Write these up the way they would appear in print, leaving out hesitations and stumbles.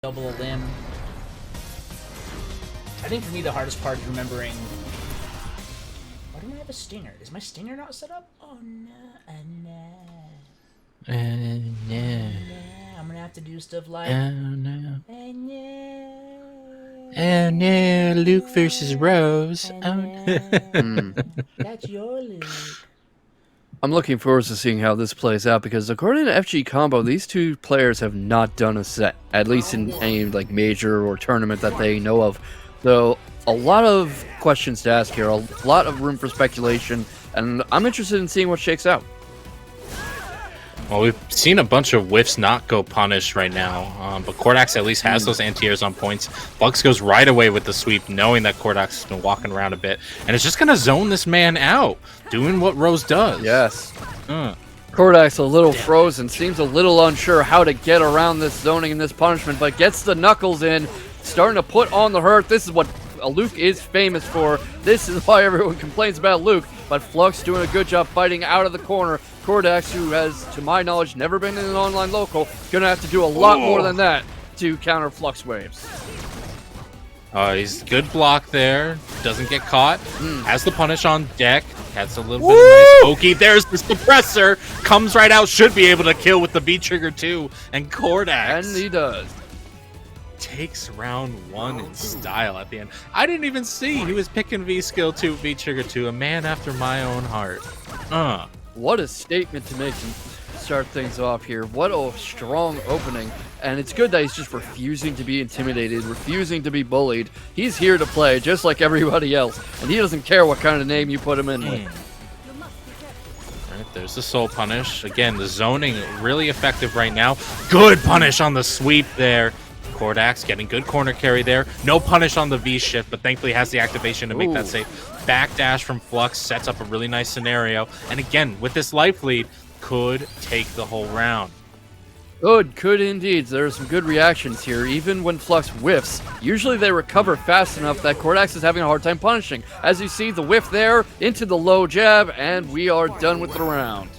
double a limb. I think for me the hardest part is remembering. Why don't I have a stinger? Is my stinger not set up? Oh no, no. No. I'm gonna have to do stuff like. Oh no. No. Oh no, Luke versus Rose. Oh no. That's your Luke. I'm looking forward to seeing how this plays out because according to FG Combo, these two players have not done a set, at least in any like major or tournament that they know of. So a lot of questions to ask here, a lot of room for speculation, and I'm interested in seeing what shakes out. Well, we've seen a bunch of whiffs not go punish right now, but Kordax at least has those anti-airs on points. Flux goes right away with the sweep, knowing that Kordax has been walking around a bit, and it's just going to zone this man out, doing what Rose does. Yes. Kordax a little frozen, seems a little unsure how to get around this zoning and this punishment, but gets the knuckles in, starting to put on the hurt. This is what Luke is famous for. This is why everyone complains about Luke, but Flux doing a good job fighting out of the corner. Kordax, who has, to my knowledge, never been in an online local, gonna have to do a lot more than that to counter FluxWaveZ. He's good block there. Doesn't get caught. Has the punish on deck. Has a little bit of nice pokey. There's the suppressor. Comes right out. Should be able to kill with the V trigger too. And Kordax. And he does. Takes round 1 in style at the end. I didn't even see he was picking V skill 2, V trigger 2. A man after my own heart. What a statement to make and start things off here. What a strong opening. And it's good that he's just refusing to be intimidated, refusing to be bullied. He's here to play just like everybody else. And he doesn't care what kind of name you put him in with. Right, there's the soul punish. Again, the zoning really effective right now. Good punish on the sweep there. Kordax getting good corner carry there. No punish on the V shift, but thankfully has the activation to make that safe. Backdash from Flux sets up a really nice scenario. And again, with this life lead, could take the whole round. Could indeed. There are some good reactions here. Even when Flux whiffs, usually they recover fast enough that Kordax is having a hard time punishing. As you see, the whiff there into the low jab, and we are done with the round.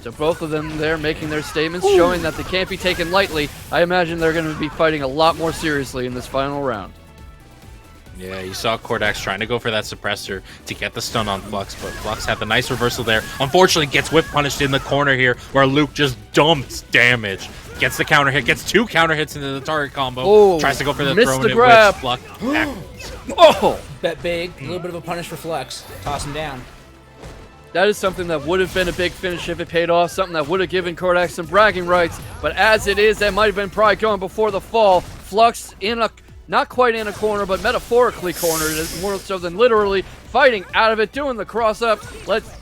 So both of them there making their statements, showing that they can't be taken lightly. I imagine they're going to be fighting a lot more seriously in this final round. Yeah, you saw Kordax trying to go for that suppressor to get the stun on Flux, but Flux had the nice reversal there. Unfortunately, gets whip punished in the corner here, where Luke just dumps damage. Gets the counter hit, gets 2 counter hits into the target combo. Tries to go for the throw and it whips Flux back. Bet big. A little bit of a punish for Flux. Toss him down. That is something that would have been a big finish if it paid off, something that would have given Kordax some bragging rights, but as it is, that might have been probably going before the fall. Flux in a, not quite in a corner, but metaphorically cornered, more so than literally, fighting out of it, doing the cross-up.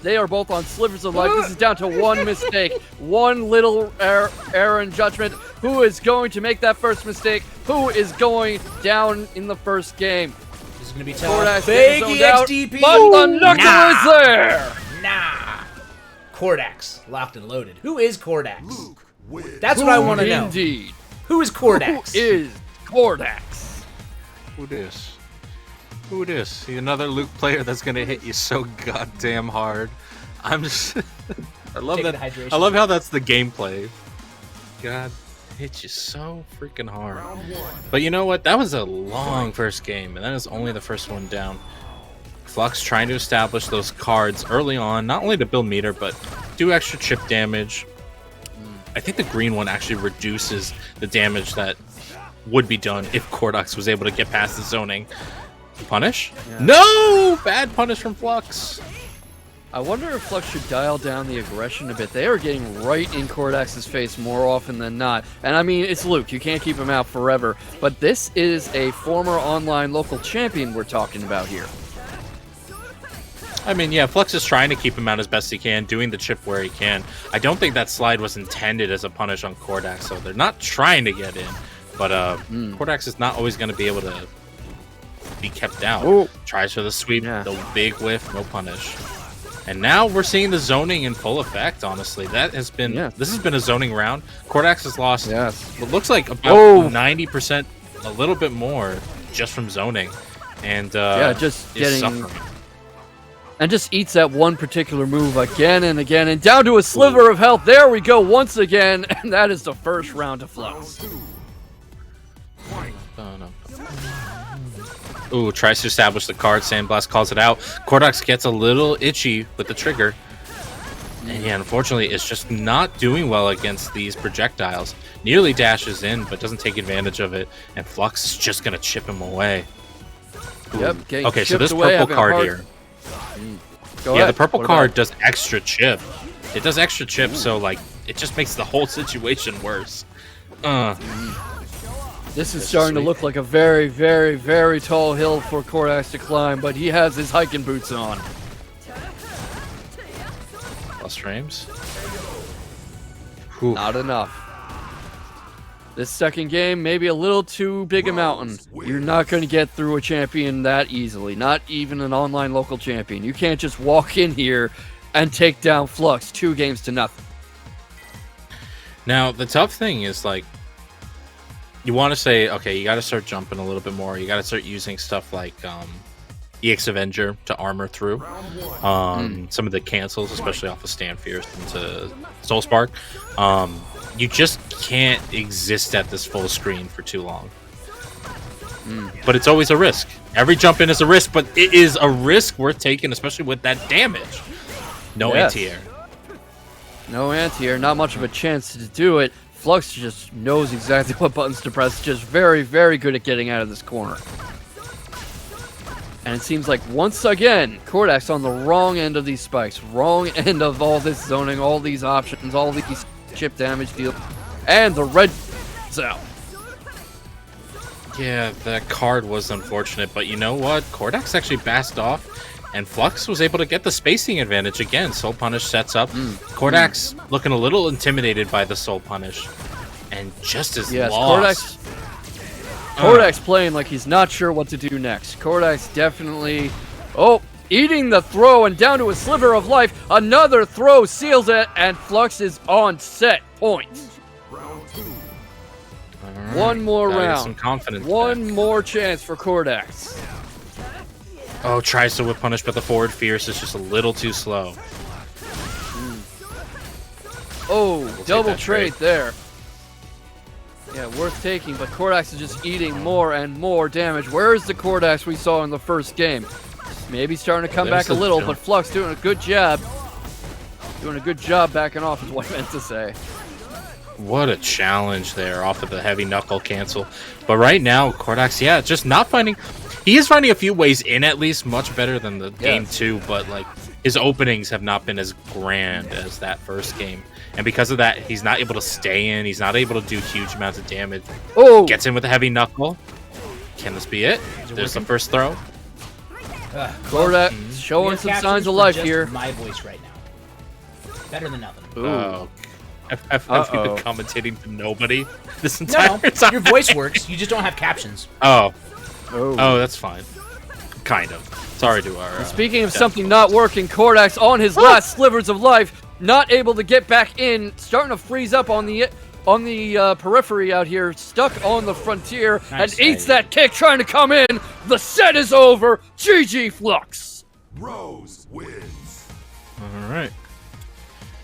They are both on slivers of life. This is down to one mistake, one little error in judgment. Who is going to make that first mistake? Who is going down in the first game? This is going to be tough. Kordax Big out, EXDP. but the knuckle is there! Nah. Kordax, locked and loaded. Who is Kordax? That's what I want to know. Indeed. Who is Kordax? Who is Kordax? Who this? Who this? He's another Luke player that's gonna hit you so goddamn hard. I'm just I love Taking that. the hydration. I love how that's the gameplay. God, hit you so freaking hard. But you know what? That was a long first game, and that is only the first one down. Flux trying to establish those cards early on, not only to build meter, but do extra chip damage. I think the green one actually reduces the damage that would be done if Kordax was able to get past the zoning. Punish? Yeah. No! Bad punish from Flux. I wonder if Flux should dial down the aggression a bit. They are getting right in Kordax's face more often than not. And I mean, it's Luke. You can't keep him out forever. But this is a former online local champion we're talking about here. I mean, yeah, Flux is trying to keep him out as best he can, doing the chip where he can. I don't think that slide was intended as a punish on Kordax, so they're not trying to get in. But Kordax is not always going to be able to be kept down. Tries for the sweep, the big whiff, no punish. And now we're seeing the zoning in full effect, honestly. That has been, this has been a zoning round. Kordax has lost what looks like about 90%, a little bit more, just from zoning. And just getting... suffering. and just eats that one particular move again and again, and down to a sliver of health. There we go once again, and that is the first round of Flux. Ooh, tries to establish the card. Sandblast calls it out. Kordax gets a little itchy with the trigger. And yeah, unfortunately, it's just not doing well against these projectiles. Nearly dashes in, but doesn't take advantage of it. And Flux is just going to chip him away. Ooh. Yep. Okay, so this purple card here. Go yeah, ahead. the purple What card about does extra chip. It does extra chip, so like it just makes the whole situation worse. This is starting to look like a very, very, very tall hill for Kordax to climb, but he has his hiking boots on. Plus frames. Not enough. This second game, maybe a little too big a mountain. You're not going to get through a champion that easily. Not even an online local champion. You can't just walk in here and take down Flux 2 games to nothing. Now, the tough thing is, like, you want to say, okay, you got to start jumping a little bit more. You got to start using stuff like EX Avenger to armor through. Some of the cancels, especially off of Stand Fierce into Soul Spark. You just can't exist at this full screen for too long. But it's always a risk. Every jump in is a risk, but it is a risk worth taking, especially with that damage. No anti-air. No anti-air, not much of a chance to do it. Flux just knows exactly what buttons to press. Just very, very good at getting out of this corner. And it seems like, once again, Kordax on the wrong end of these spikes. Wrong end of all this zoning, all these options, all these chip damage deal. And the red is out. Yeah, that card was unfortunate, but you know what? Kordax actually basked off, and Flux was able to get the spacing advantage again. Soul Punish sets up. Kordax looking a little intimidated by the Soul Punish, and just as lost. Kordax playing like he's not sure what to do next. Kordax definitely... Oh, eating the throw and down to a sliver of life. Another throw seals it, and Flux is on set point. One more round. Some confidence One more chance for Kordax. Oh, tries to whip punish, but the forward fierce is just a little too slow. Oh, double trade there. Yeah, worth taking, but Kordax is just eating more and more damage. Where is the Kordax we saw in the first game? Maybe starting to come back a little, but Flux doing a good job. Doing a good job backing off is what I meant to say. What a challenge there off of the heavy knuckle cancel. But right now, Kordax, yeah, just not finding... He is finding a few ways in, at least, much better than the game 2, but like his openings have not been as grand as that first game. And because of that, he's not able to stay in. He's not able to do huge amounts of damage. Oh! Gets in with a heavy knuckle. Can this be it? There's the first throw. Kordax showing some signs of life here. My voice right now. Better than nothing. Oh. Have you been commentating to nobody this entire time? Your voice works. You just don't have captions. Oh, that's fine. Kind of. Sorry to our... Speaking of something not working, Kordax on his last slivers of life, not able to get back in, starting to freeze up on the periphery out here, stuck on the frontier, and eats that kick trying to come in. The set is over. GG Flux. Rose wins. All right.